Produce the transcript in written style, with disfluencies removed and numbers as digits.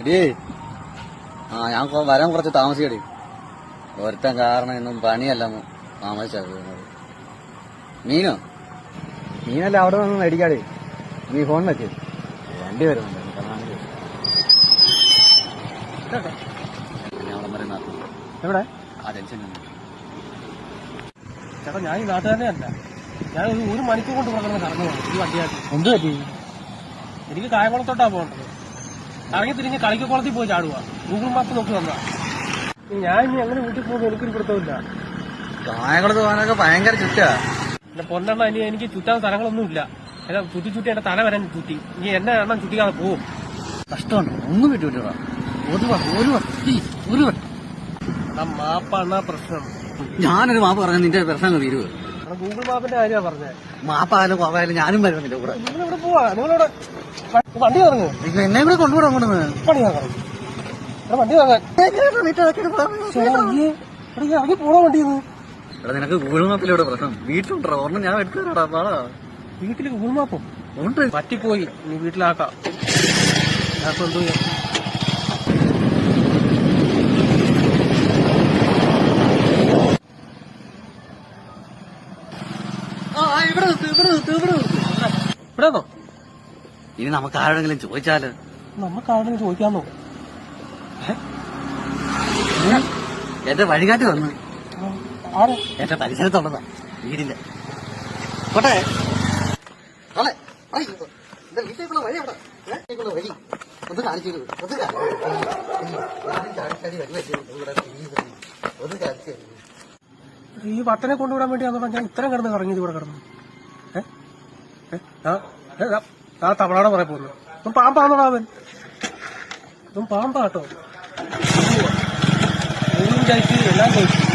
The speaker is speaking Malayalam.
ഡേ ഞാൻ വരാൻ കുറച്ച് താമസിക്കടി. ഒരുത്തൻ കാരണം ഇന്നും പണിയല്ല താമസിച്ചത്. മീനോ? മീനല്ല അവിടെ വന്ന് മേടിക്കാടേ. നീ ഫോൺ വെച്ച് വണ്ടി വരുന്നുണ്ട്. എവിടെ ആ ടെൻഷൻ ചേട്ടാ? ഞാൻ ഈ നാട്ടുകാരനെ അല്ല. ഞാൻ ഒരു മണിക്കൂർ കൊണ്ട് പുറത്തുനിന്ന് കറങ്ങി പോകണം ഈ വണ്ടിയാക്കി. എന്ത് പറ്റി? എനിക്ക് കായംകുളത്തോട്ടാ പോകേണ്ടത്. കറങ്ങി തിരിഞ്ഞ് കളിക്കക്കുളത്തിൽ പോയി ചാടുക. ഗൂഗിൾ മാപ്പ് നോക്കി വന്നതാ. ഞാൻ ഇനി എങ്ങനെ വീട്ടിൽ പോകുമ്പോൾ എനിക്കൊരു പിടുത്തമില്ല. കായംകുളത്ത് പോകാനൊക്കെ ഭയങ്കര ചുറ്റാ. എന്റെ പൊന്നെണ്ണ, ഇനി എനിക്ക് ചുറ്റാൻ സ്ഥലങ്ങളൊന്നുമില്ല. എന്നെ ചുറ്റി എന്റെ തല വരാൻ ചുറ്റി. ഇനി എന്നെ എണ്ണം ചുറ്റിക്കാതെ പോവും. കഷ്ടമുണ്ടോ? ഒന്നും വിട്ടുവിട്ടാ. ഒരു മാപ്പാണ് പ്രശ്നം. ഞാനൊരു മാപ്പ് പറഞ്ഞ നിന്റെ പ്രശ്നം തീരുവോ? ഗൂഗിൾ മാപ്പിന്റെ കാര്യമാണ് പറഞ്ഞത്. മാപ്പായാലും കുറവായാലും ഞാനും വരും നിന്റെ കൂടെ. നിങ്ങളിവിടെ പോവാ, നിങ്ങളിവിടെ വണ്ടി ഇറങ്ങും. എന്നെ കൂടെ കൊണ്ടുപോകാൻ കൊണ്ടുവന്ന് പണി ഇറങ്ങും. വണ്ടി ഇറങ്ങാൻ ഇറങ്ങി പോണോ വണ്ടിന്ന്? എടാ, നിനക്ക് ഗൂഗിൾ മാപ്പിലൂടെ പ്രശ്നം. വീട്ടിലുണ്ടോ? ഓർമ്മ ഞാൻ എടുത്തു തരാടാ. പാടാ. വീട്ടില് ഗൂഗിൾ മാപ്പും ഉണ്ട്. പറ്റിപ്പോയി. നീ വീട്ടിലാക്കാം. എന്തോ ഇവിടെന്നോ? ഇനി നമുക്ക് ആരോടെങ്കിലും ചോദിച്ചാല്? നമുക്ക് ആരോടെങ്കിലും ചോദിക്കാന്നോ? എന്റെ വഴികാട്ടി വന്നു. ആരെ? എന്റെ പരിസരത്തുള്ളതാ. വീടിന്റെ കോട്ടെ വീട്ടിലേക്കുള്ള വഴി അവിടെ. വഴി ഒന്ന് കാണിച്ചു. ഈ വട്ടനെ കൊണ്ടുവിടാൻ വേണ്ടി അതോടെ ഞാൻ ഇത്രയും കിടന്ന് കറങ്ങിയത് ഇവിടെ കിടന്നു. ആ തമിഴ്നാട് പറയാൻ പോകുന്നു. ഇതും പാമ്പാന്നോടാ അവൻ. ഇതും പാമ്പാട്ടോ. കഴിച്ച് എല്ലാം കഴിച്ചു.